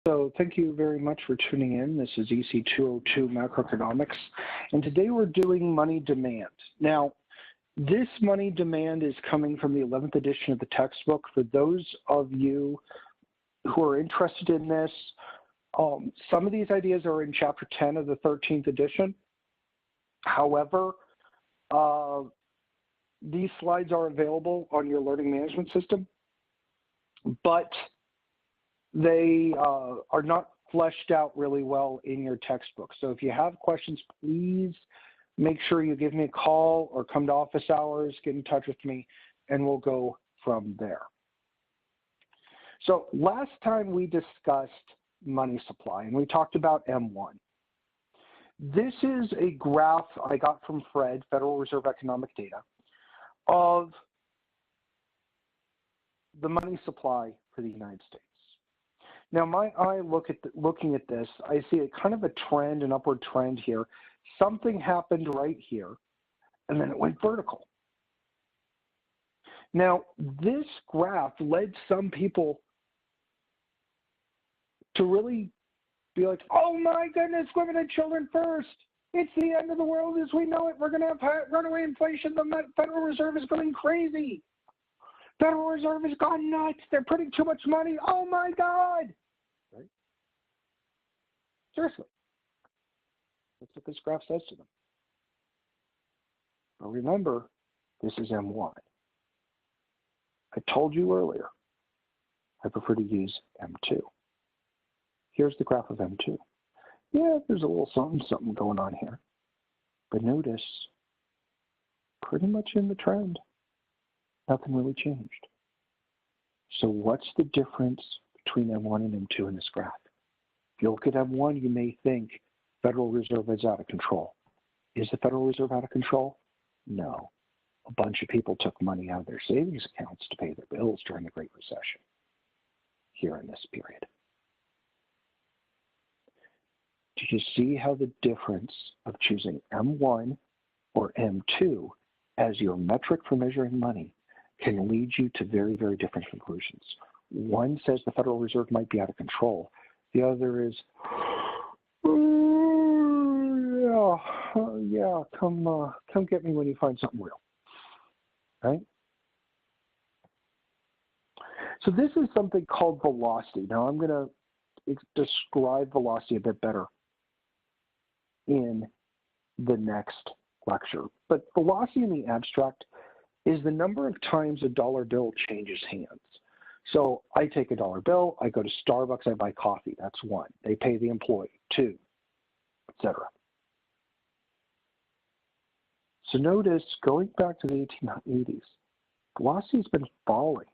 So thank you very much for tuning in. This is EC202 Macroeconomics, and today we're doing money demand. Now, this money demand is coming from the 11th edition of the textbook. For those of you who are interested in this, some of these ideas are in chapter 10 of the 13th edition. However, these slides are available on your learning management system, but they are not fleshed out really well in your textbook. So if you have questions, please make sure you give me a call or come to office hours, get in touch with me, and we'll go from there. So last time we discussed money supply, and we talked about M1. This is a graph I got from Fred, Federal Reserve Economic Data, of the money supply for the United States. Now, my eye looking at this, I see a kind of a trend, an upward trend here. Something happened right here, and then it went vertical. Now, this graph led some people to really be like, oh my goodness, women and children first. It's the end of the world as we know it. We're going to have runaway inflation. The Federal Reserve is going crazy. Federal Reserve has gone nuts. They're printing too much money. Oh my God. Right? Seriously. That's what this graph says to them. But remember, this is M1. I told you earlier, I prefer to use M2. Here's the graph of M2. Yeah, there's a little something going on here. But notice, pretty much in the trend. Nothing really changed. So what's the difference between M1 and M2 in this graph? If you look at M1, you may think Federal Reserve is out of control. Is the Federal Reserve out of control? No. A bunch of people took money out of their savings accounts to pay their bills during the Great Recession here in this period. Do you see how the difference of choosing M1 or M2 as your metric for measuring money can lead you to very, very different conclusions? One says the Federal Reserve might be out of control. The other is, yeah, come get me when you find something real, right? So this is something called velocity. Now I'm going to describe velocity a bit better in the next lecture. But velocity in the abstract is the number of times a dollar bill changes hands. So I take a dollar bill, I go to Starbucks, I buy coffee. That's one. They pay the employee, two, etc. So notice, going back to the 1880s, velocity has been falling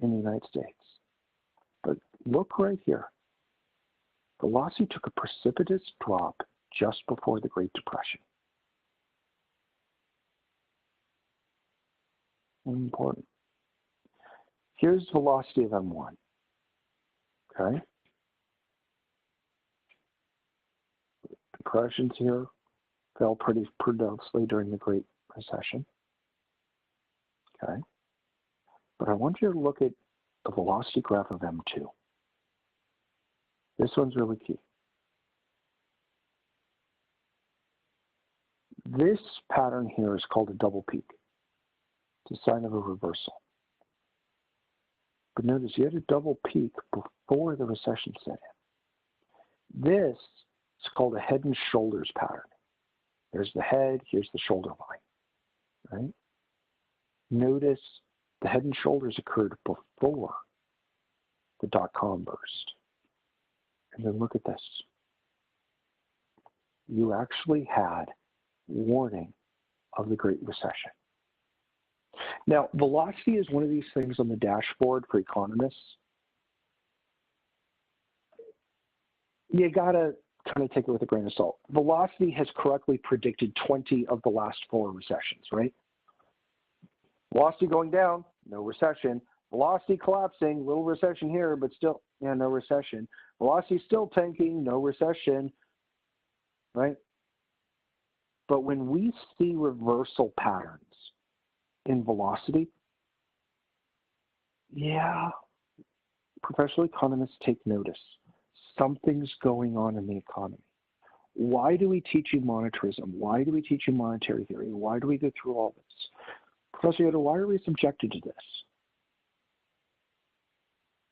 in the United States. But look right here. Velocity took a precipitous drop just before the Great Depression. Important. Here's velocity of M1. Okay. Depressions here fell pretty pronouncedly during the Great Recession. Okay. But I want you to look at the velocity graph of M2. This one's really key. This pattern here is called a double peak. It's a sign of a reversal. But notice you had a double peak before the recession set in. This is called a head and shoulders pattern. There's the head, here's the shoulder line, right? Notice the head and shoulders occurred before the dot-com burst. And then look at this. You actually had warning of the Great Recession. Now, velocity is one of these things on the dashboard for economists. You gotta kind of take it with a grain of salt. Velocity has correctly predicted 20 of the last 4 recessions, right? Velocity going down, no recession. Velocity collapsing, little recession here, but still, yeah, no recession. Velocity still tanking, no recession, right? But when we see reversal patterns in velocity, yeah, professional economists take notice. something's going on in the economy. Why do we teach you monetarism? Why do we teach you monetary theory? Why do we go through all this? Professor Yoder, why are we subjected to this?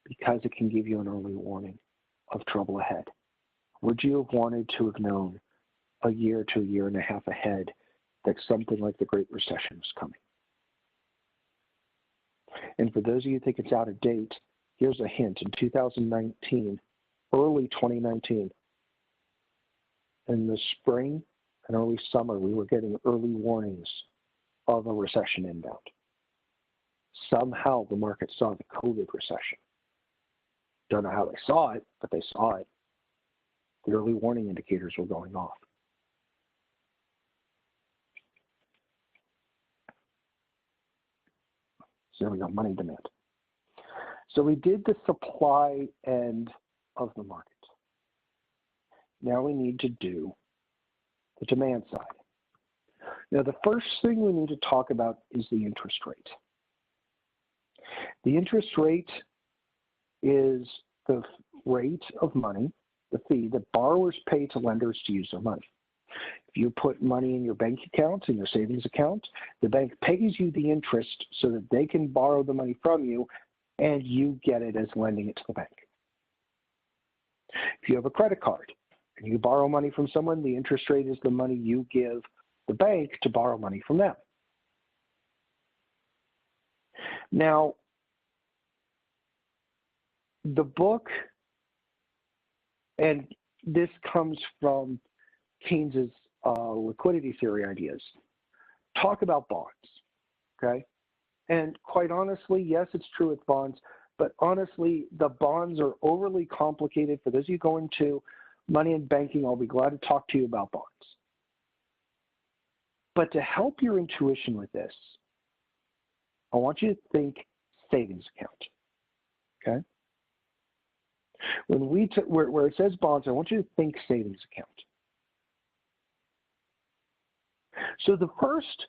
Because it can give you an early warning of trouble ahead. Would you have wanted to have known a year to a year and a half ahead that something like the Great Recession was coming? And for those of you who think it's out of date, here's a hint. In 2019, early 2019, in the spring and early summer, we were getting early warnings of a recession inbound. Somehow the market saw the COVID recession. Don't know how they saw it, but they saw it. The early warning indicators were going off. So there we go, money demand. So we did the supply end of the market. Now we need to do the demand side. Now the first thing we need to talk about is the interest rate. The interest rate is the rate of money, the fee that borrowers pay to lenders to use their money. If you put money in your bank account, in your savings account, the bank pays you the interest so that they can borrow the money from you and you get it as lending it to the bank. If you have a credit card and you borrow money from someone, the interest rate is the money you give the bank to borrow money from them. Now, the book, and this comes from Keynes's liquidity theory ideas, talk about bonds, okay? And quite honestly, yes, it's true with bonds, but honestly, the bonds are overly complicated. For those of you going to money and banking, I'll be glad to talk to you about bonds. But to help your intuition with this, I want you to think savings account, okay? When we where it says bonds, I want you to think savings account. So the first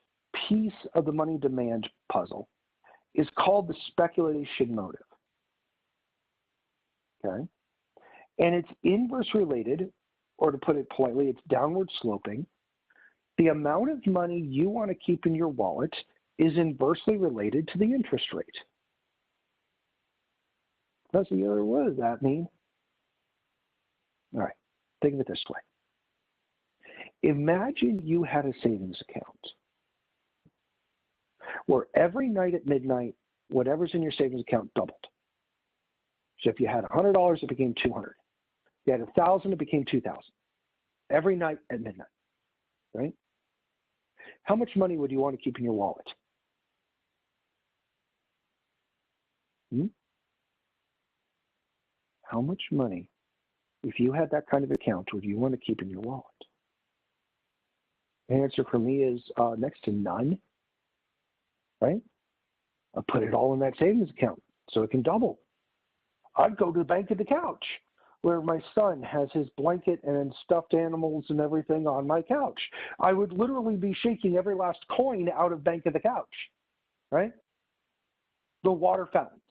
piece of the money demand puzzle is called the speculation motive, okay? And it's inverse related, or to put it politely, it's downward sloping. The amount of money you want to keep in your wallet is inversely related to the interest rate. What does that mean? All right, think of it this way. Imagine you had a savings account where every night at midnight, whatever's in your savings account doubled. So if you had $100, it became $200. If you had $1,000, it became $2,000. Every night at midnight, right? How much money would you want to keep in your wallet? How much money, if you had that kind of account, would you want to keep in your wallet? The answer for me is next to none, right? I'll put it all in that savings account so it can double. I'd go to the bank of the couch where my son has his blanket and stuffed animals and everything on my couch. I would literally be shaking every last coin out of bank of the couch, right? The water fountains.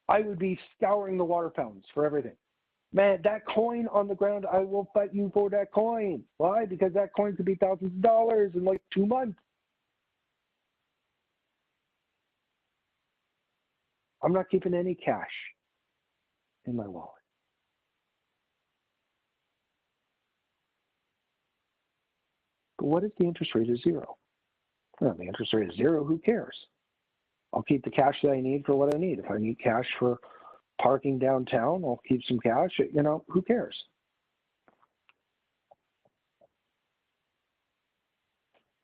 I would be scouring the water fountains for everything. Man, that coin on the ground, I will fight you for that coin. Why? Because that coin could be thousands of dollars in like 2 months. I'm not keeping any cash in my wallet. But what if the interest rate is zero? Well, the interest rate is zero, who cares? I'll keep the cash that I need for what I need. If I need cash for parking downtown, I'll keep some cash. You know, who cares?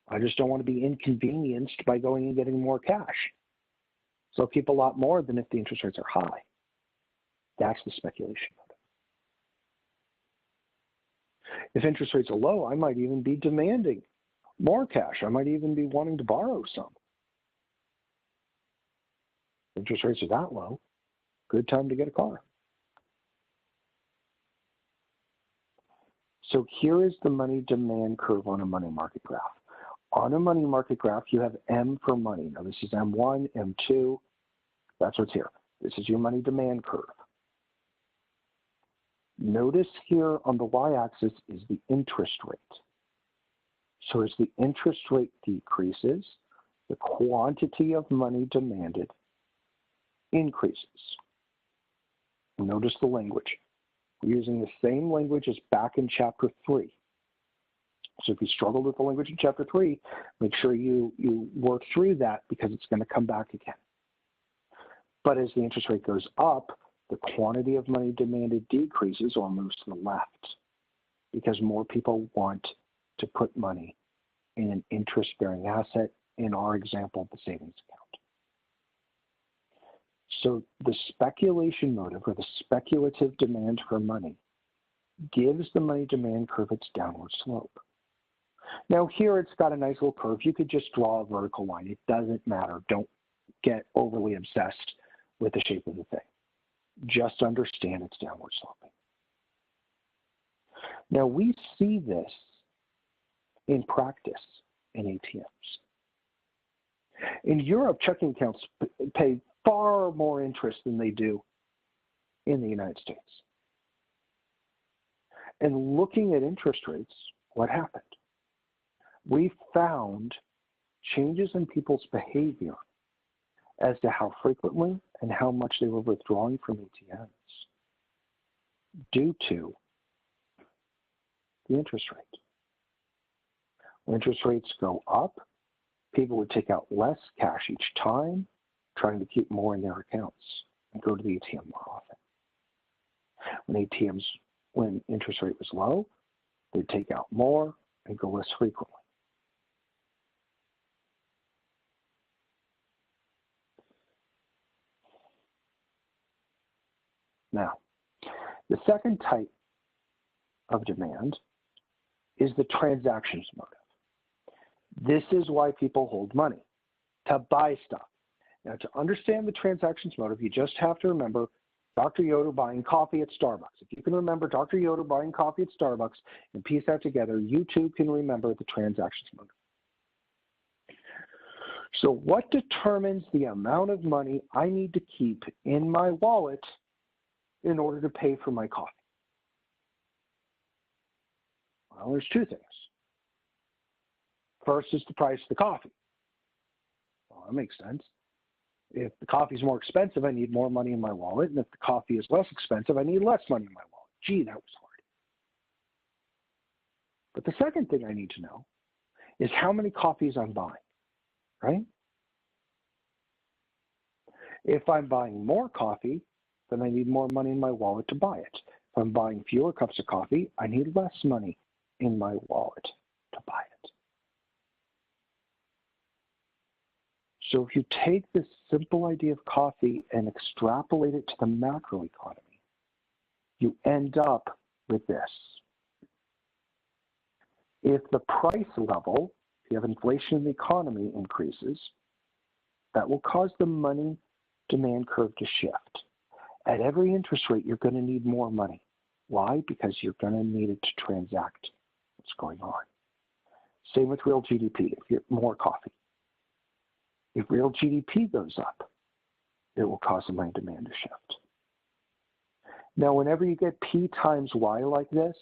I just don't want to be inconvenienced by going and getting more cash. So I'll keep a lot more than if the interest rates are high. That's the speculation of it. If interest rates are low, I might even be demanding more cash. I might even be wanting to borrow some. Interest rates are that low, good time to get a car. So here is the money demand curve on a money market graph. On a money market graph, you have M for money. Now this is M1, M2, that's what's here. This is your money demand curve. Notice here on the y-axis is the interest rate. So as the interest rate decreases, the quantity of money demanded increases. Notice the language. We're using the same language as back in chapter 3. So if you struggled with the language in chapter 3, make sure you work through that because it's going to come back again. But as the interest rate goes up, the quantity of money demanded decreases or moves to the left because more people want to put money in an interest-bearing asset, in our example, the savings account. So the speculation motive or the speculative demand for money gives the money demand curve its downward slope. Now here it's got a nice little curve. You could just draw a vertical line. It doesn't matter. Don't get overly obsessed with the shape of the thing. Just understand it's downward sloping. Now we see this in practice in ATMs. In Europe, checking accounts pay far more interest than they do in the United States. And looking at interest rates, what happened? We found changes in people's behavior as to how frequently and how much they were withdrawing from ATMs due to the interest rate. When interest rates go up, people would take out less cash each time, trying to keep more in their accounts and go to the ATM more often. When interest rate was low, they'd take out more and go less frequently. Now, the second type of demand is the transactions motive. This is why people hold money, to buy stuff. Now, to understand the transactions motive, you just have to remember Dr. Yoder buying coffee at Starbucks. If you can remember Dr. Yoder buying coffee at Starbucks and piece that together, you too can remember the transactions motive. So what determines the amount of money I need to keep in my wallet in order to pay for my coffee? Well, there's two things. First is the price of the coffee. Well, that makes sense. If the coffee is more expensive, I need more money in my wallet. And if the coffee is less expensive, I need less money in my wallet. Gee, that was hard. But the second thing I need to know is how many coffees I'm buying, right? If I'm buying more coffee, then I need more money in my wallet to buy it. If I'm buying fewer cups of coffee, I need less money in my wallet to buy it. So if you take this simple idea of coffee and extrapolate it to the macroeconomy, you end up with this. If the price level, if you have inflation in the economy, increases, that will cause the money demand curve to shift. At every interest rate, you're going to need more money. Why? Because you're going to need it to transact what's going on. Same with real GDP, if you have more coffee. If real GDP goes up, it will cause the money demand to shift. Now, whenever you get P times Y like this,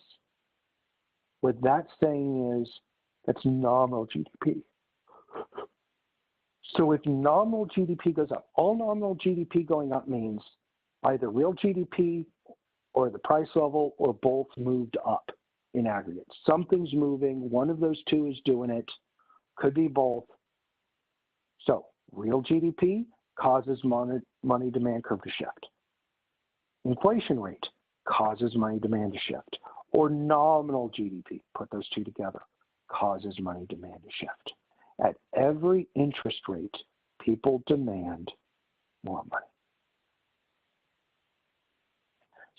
what that's saying is that's nominal GDP. So if nominal GDP goes up, all nominal GDP going up means either real GDP or the price level or both moved up in aggregate. Something's moving, one of those two is doing it, could be both. So real GDP causes money demand curve to shift. Inflation rate causes money demand to shift. Or nominal GDP, put those two together, causes money demand to shift. At every interest rate, people demand more money.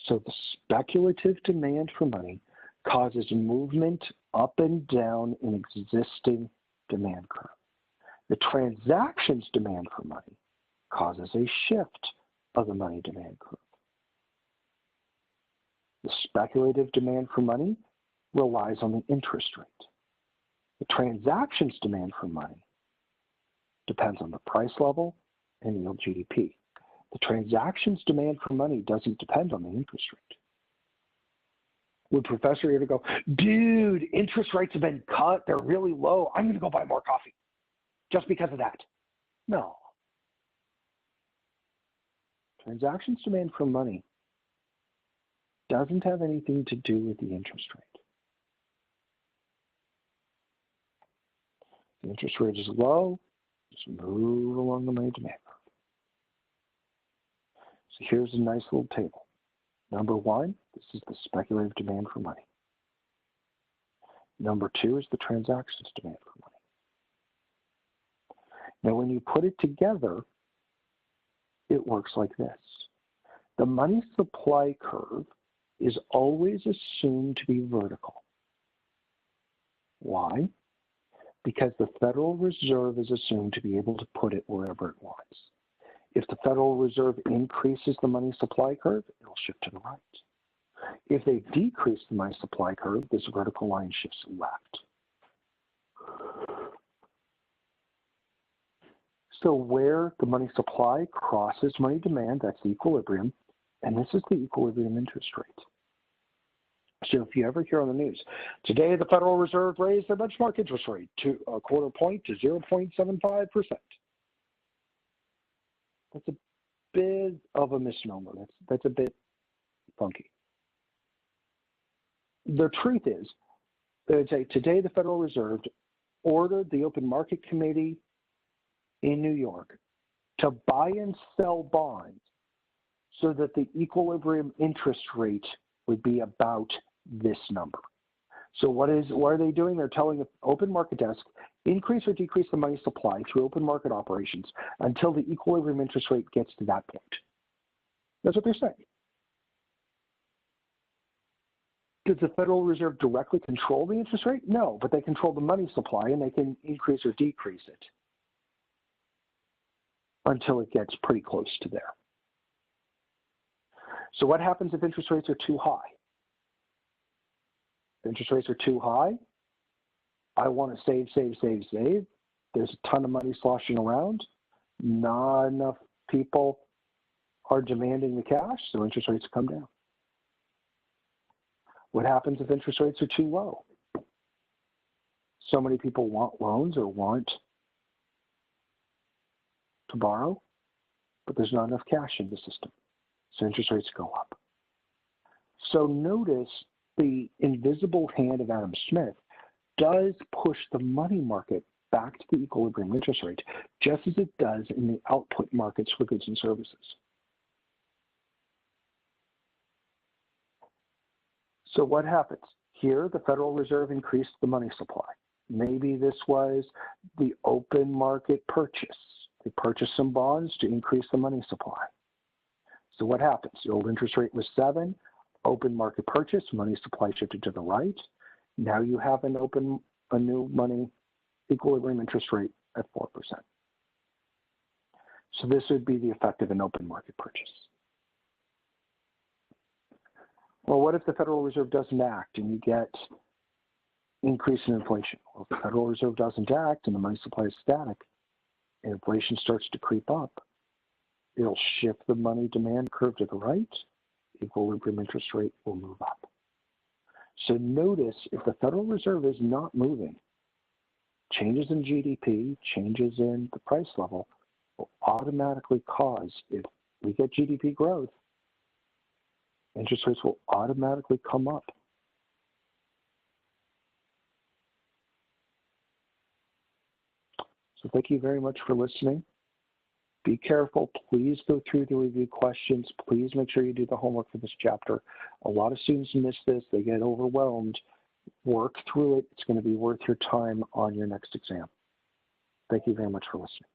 So the speculative demand for money causes movement up and down in existing demand curve. The transactions demand for money causes a shift of the money demand curve. The speculative demand for money relies on the interest rate. The transactions demand for money depends on the price level and real GDP. The transactions demand for money doesn't depend on the interest rate. Would Professor ever go, dude, interest rates have been cut, they're really low, I'm going to go buy more coffee just because of that? No. Transactions demand for money doesn't have anything to do with the interest rate. The interest rate is low, just move along the money demand curve. So here's a nice little table. Number one, this is the speculative demand for money. Number two is the transactions demand for money. Now, when you put it together, it works like this. The money supply curve is always assumed to be vertical. Why? Because the Federal Reserve is assumed to be able to put it wherever it wants. If the Federal Reserve increases the money supply curve, it'll shift to the right. If they decrease the money supply curve, this vertical line shifts left. So where the money supply crosses money demand, that's the equilibrium, and this is the equilibrium interest rate. So if you ever hear on the news, today the Federal Reserve raised their benchmark interest rate to a quarter point to 0.75%. That's a bit of a misnomer. That's a bit funky. The truth is, they would say today the Federal Reserve ordered the Open Market Committee in New York to buy and sell bonds so that the equilibrium interest rate would be about this number. So what are they doing? They're telling the open market desk, increase or decrease the money supply through open market operations until the equilibrium interest rate gets to that point. That's what they're saying. Does the Federal Reserve directly control the interest rate? No, but they control the money supply and they can increase or decrease it until it gets pretty close to there. So what happens if interest rates are too high? If interest rates are too high, I want to save. There's a ton of money sloshing around. Not enough people are demanding the cash, so interest rates come down. What happens if interest rates are too low? So many people want loans or want to borrow, but there's not enough cash in the system, so interest rates go up. So notice the invisible hand of Adam Smith does push the money market back to the equilibrium interest rate, just as it does in the output markets for goods and services. So what happens? Here, the Federal Reserve increased the money supply. Maybe this was the open market purchase. They purchased some bonds to increase the money supply. So what happens? The old interest rate was 7, open market purchase, money supply shifted to the right. Now you have a new money equilibrium interest rate at 4%. So this would be the effect of an open market purchase. Well, what if the Federal Reserve doesn't act and you get increase in inflation? Well, if the Federal Reserve doesn't act and the money supply is static and inflation starts to creep up, it'll shift the money demand curve to the right, equilibrium interest rate will move up. So notice if the Federal Reserve is not moving, changes in GDP, changes in the price level will automatically cause, if we get GDP growth, interest rates will automatically come up. So thank you very much for listening. Be careful. Please go through the review questions. Please make sure you do the homework for this chapter. A lot of students miss this. They get overwhelmed. Work through it. It's going to be worth your time on your next exam. Thank you very much for listening.